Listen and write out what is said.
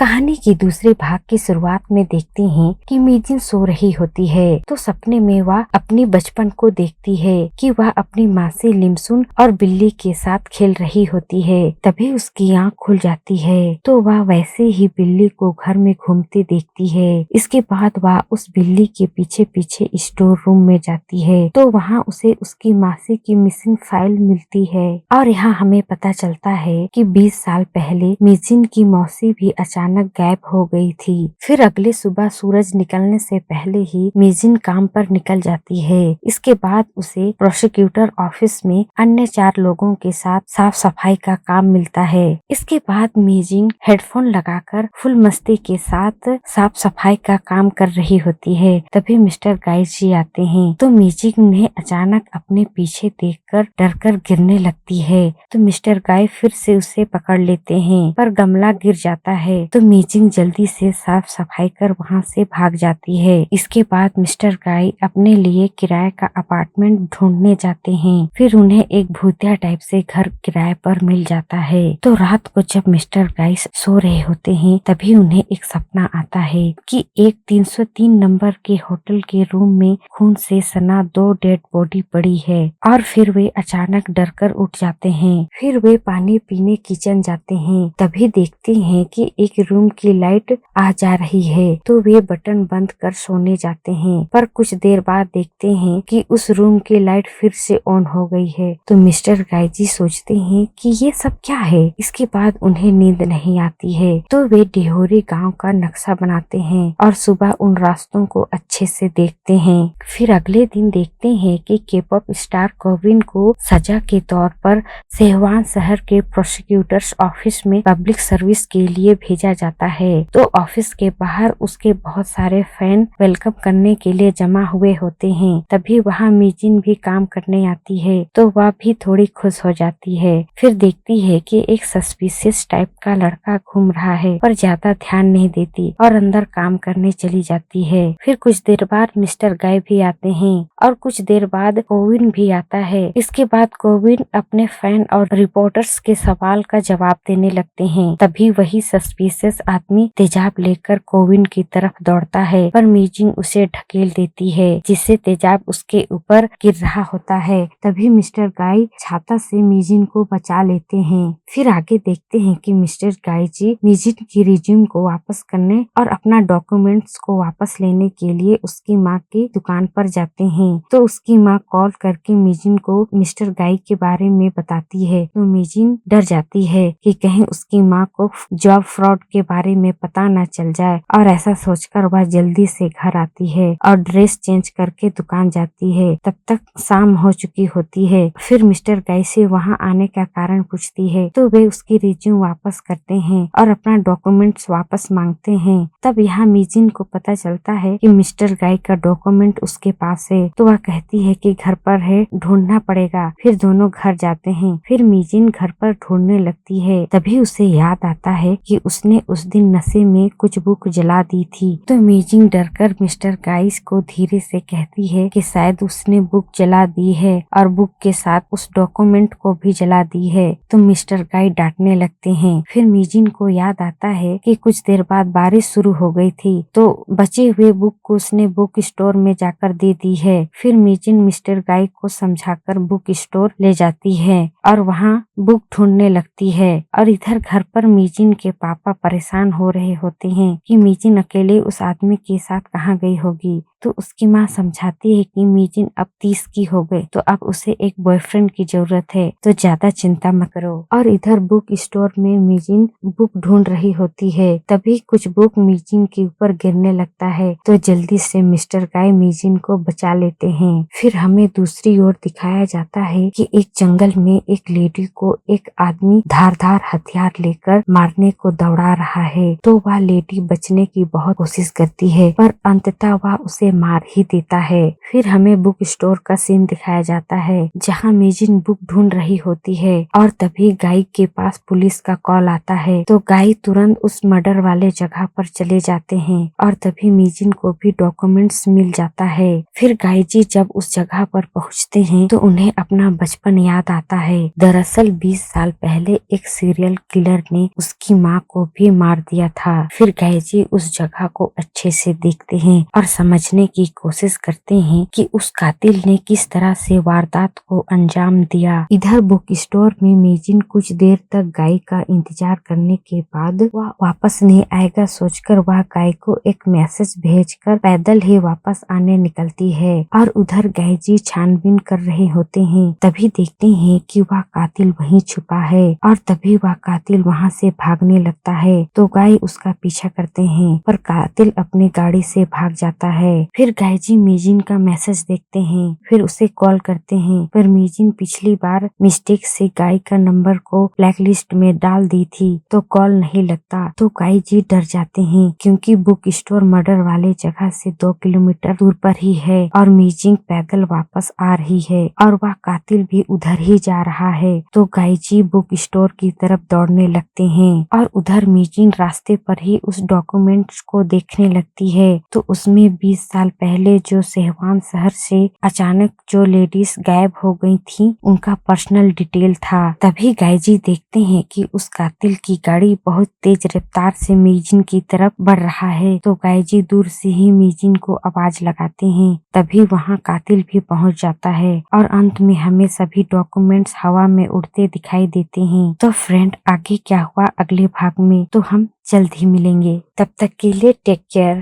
कहानी के दूसरे भाग की शुरुआत में देखते हैं कि मीजिन सो रही होती है तो सपने में वह अपनी बचपन को देखती है कि वह अपनी मासी लिमसुन और बिल्ली के साथ खेल रही होती है। तभी उसकी आँख खुल जाती है तो वह वैसे ही बिल्ली को घर में घूमते देखती है। इसके बाद वह उस बिल्ली के पीछे पीछे स्टोर रूम में जाती है तो वहाँ उसे उसकी मासी की मिसिंग फाइल मिलती है और यहाँ हमें पता चलता है कि 20 साल पहले मीजिन की मौसी भी अचानक गायब हो गई थी। फिर अगले सुबह सूरज निकलने से पहले ही मीजिन काम पर निकल जाती है। इसके बाद उसे प्रोसिक्यूटर ऑफिस में अन्य 4 लोगों के साथ साफ सफाई का काम मिलता है। इसके बाद मीजिन हेडफोन लगाकर फुल मस्ती के साथ साफ सफाई का काम कर रही होती है। तभी मिस्टर गाय जी आते हैं तो मीजिन उन्हें अचानक अपने पीछे देखकर डरकर गिरने लगती है तो मिस्टर गाय फिर से उसे पकड़ लेते हैं पर गमला गिर जाता है तो मीजिन जल्दी से साफ सफाई कर वहां से भाग जाती है। इसके बाद मिस्टर गाय अपने लिए किराए का अपार्टमेंट ढूंढने जाते हैं। फिर उन्हें एक भूतिया टाइप से घर किराए पर मिल जाता है तो रात को जब मिस्टर गाय सो रहे होते हैं तभी उन्हें एक सपना आता है कि एक 303 नंबर के होटल के रूम में खून से सना 2 डेड बॉडी पड़ी है और फिर वे अचानक डरकर उठ जाते हैं। फिर वे पानी पीने किचन जाते हैं तभी देखते हैं कि एक रूम की लाइट आ जा रही है तो वे बटन बंद कर सोने जाते हैं पर कुछ देर बाद देखते हैं कि उस रूम की लाइट फिर से ऑन हो गई है तो मिस्टर गाय जी सोचते हैं कि ये सब क्या है। इसके बाद उन्हें नींद नहीं आती है तो वे डिहोरी गांव का नक्शा बनाते हैं और सुबह उन रास्तों को अच्छे से देखते हैं। फिर अगले दिन देखते हैं कि केपॉप स्टार कोविन को सजा के तौर पर सेहवान शहर के प्रोसिक्यूटर्स ऑफिस में पब्लिक सर्विस के लिए भेजा जाता है तो ऑफिस के बाहर उसके बहुत सारे फैन वेलकम करने के लिए जमा हुए होते हैं। तभी वहाँ मीजिन भी काम करने आती है तो वह भी थोड़ी खुश हो जाती है। फिर देखती है कि एक सस्पिशियस टाइप का लड़का घूम रहा है पर ज्यादा ध्यान नहीं देती और अंदर काम करने चली जाती है। फिर कुछ देर बाद मिस्टर गाय भी आते हैं और कुछ देर बाद कोविन भी आता है। इसके बाद कोविन अपने फैन और रिपोर्टर्स के सवाल का जवाब देने लगते हैं। तभी वही सस्पिशियस आदमी तेजाब लेकर कोविन की तरफ दौड़ता है पर मीजिन उसे ढकेल देती है जिससे तेजाब उसके ऊपर गिर रहा होता है। तभी मिस्टर गाय छाता से मीजिन को बचा लेते हैं। फिर आगे देखते हैं कि मिस्टर गाय जी मीजिन की रिज्यूम को वापस करने और अपना डॉक्यूमेंट्स को वापस लेने के लिए उसकी माँ की दुकान पर जाते हैं तो उसकी माँ कॉल करके मीजिन को मिस्टर गाय के बारे में बताती है तो मीजिन डर जाती है कि कहीं उसकी माँ को जॉब फ्रॉड के बारे में पता न चल जाए और ऐसा सोचकर वह जल्दी से घर आती है और ड्रेस चेंज करके दुकान जाती है। तब तक शाम हो चुकी होती है। फिर मिस्टर गाय से वहाँ आने का कारण पूछती है तो वे उसकी रिज्यूम वापस करते हैं और अपना डॉक्यूमेंट्स वापस मांगते हैं। तब यहाँ मीजिन को पता चलता है कि मिस्टर गाय का डॉक्यूमेंट उसके पास है तो वह कहती है कि घर पर है, ढूंढना पड़ेगा। फिर दोनों घर जाते हैं। फिर मीजिन घर पर ढूंढने लगती है तभी उसे याद आता है कि उसने उस दिन नशे में कुछ बुक जला दी थी तो मीजिन डरकर मिस्टर गाइस को धीरे से कहती है कि शायद उसने बुक जला दी है और बुक के साथ उस डॉक्यूमेंट को भी जला दी है तो मिस्टर गाय डांटने लगते हैं। फिर मीजिन को याद आता है कि कुछ देर बाद बारिश शुरू हो गई थी तो बचे हुए बुक को उसने बुक स्टोर में जाकर दे दी है। फिर मीजिन मिस्टर गाय को समझाकर बुक स्टोर ले जाती है और वहाँ बुक ढूंढने लगती है और इधर घर पर मीजिन के पापा परेशान हो रहे होते हैं कि मीजिन अकेले उस आदमी के साथ कहाँ गई होगी तो उसकी माँ समझाती है कि मीजिन अब 30 की हो गई तो अब उसे एक बॉयफ्रेंड की जरूरत है तो ज्यादा चिंता मत करो। और इधर बुक स्टोर में मीजिन बुक ढूंढ रही होती है तभी कुछ बुक मीजिन के ऊपर गिरने लगता है तो जल्दी से मिस्टर गाय मीजिन को बचा लेते हैं। फिर हमें दूसरी ओर दिखाया जाता है कि एक जंगल में एक लेडी को एक आदमी धारदार हथियार लेकर मारने को दौड़ा रहा है तो वह लेडी बचने की बहुत कोशिश करती है पर अंततः वह उसे मार ही देता है। फिर हमें बुक स्टोर का सीन दिखाया जाता है जहाँ मेजिन बुक ढूंढ रही होती है और तभी गाई के पास पुलिस का कॉल आता है। तो गाई तुरंत उस मर्डर वाले जगह पर चले जाते हैं और तभी मेजिन को भी डॉक्यूमेंट्स मिल जाता है। फिर गाई जी जब उस जगह पर पहुँचते हैं तो उन्हें अपना बचपन याद आता है। दरअसल 20 साल पहले एक सीरियल किलर ने उसकी माँ को भी मार दिया था। फिर गाई जी उस जगह को अच्छे से देखते हैं और समझने की कोशिश करते हैं कि उस कातिल ने किस तरह से वारदात को अंजाम दिया। इधर बुक स्टोर में मेजिन कुछ देर तक गाय का इंतजार करने के बाद वह वापस नहीं आएगा सोचकर वह गाय को एक मैसेज भेजकर पैदल ही वापस आने निकलती है और उधर गाय जी छानबीन कर रहे होते हैं। तभी देखते हैं कि वह कातिल वहीं छुपा है और तभी वह कातिल वहां से भागने लगता है। तो गाय उसका पीछा करते हैं पर कातिल अपनी गाड़ी से भाग जाता है। फिर गाय जी मेजिन का मैसेज देखते हैं, फिर उसे कॉल करते हैं पर मेजिन पिछली बार मिस्टेक से गाय का नंबर को ब्लैकलिस्ट में डाल दी थी तो कॉल नहीं लगता। तो गाय जी डर जाते हैं क्योंकि बुक स्टोर मर्डर वाले जगह से 2 किलोमीटर दूर पर ही है और मेजिन पैदल वापस आ रही है और वह कातिल भी उधर ही जा रहा है। तो गाय जी बुक स्टोर की तरफ दौड़ने लगते हैं और उधर मेजिन रास्ते पर ही उस डॉक्यूमेंट्स को देखने लगती है। तो उसमें 20 साल पहले जो सेहवान शहर से अचानक जो लेडीज गायब हो गई थी उनका पर्सनल डिटेल था। तभी गाय जी देखते हैं कि उस कातिल की गाड़ी बहुत तेज रफ्तार से मेजिन की तरफ बढ़ रहा है। तो गाय जी दूर से ही मेजिन को आवाज लगाते हैं, तभी वहाँ कातिल भी पहुँच जाता है और अंत में हमें सभी डॉक्यूमेंट्स हवा में उड़ते दिखाई देते हैं। तो फ्रेंड आगे क्या हुआ अगले भाग में तो हम जल्द ही मिलेंगे। तब तक के लिए टेक केयर।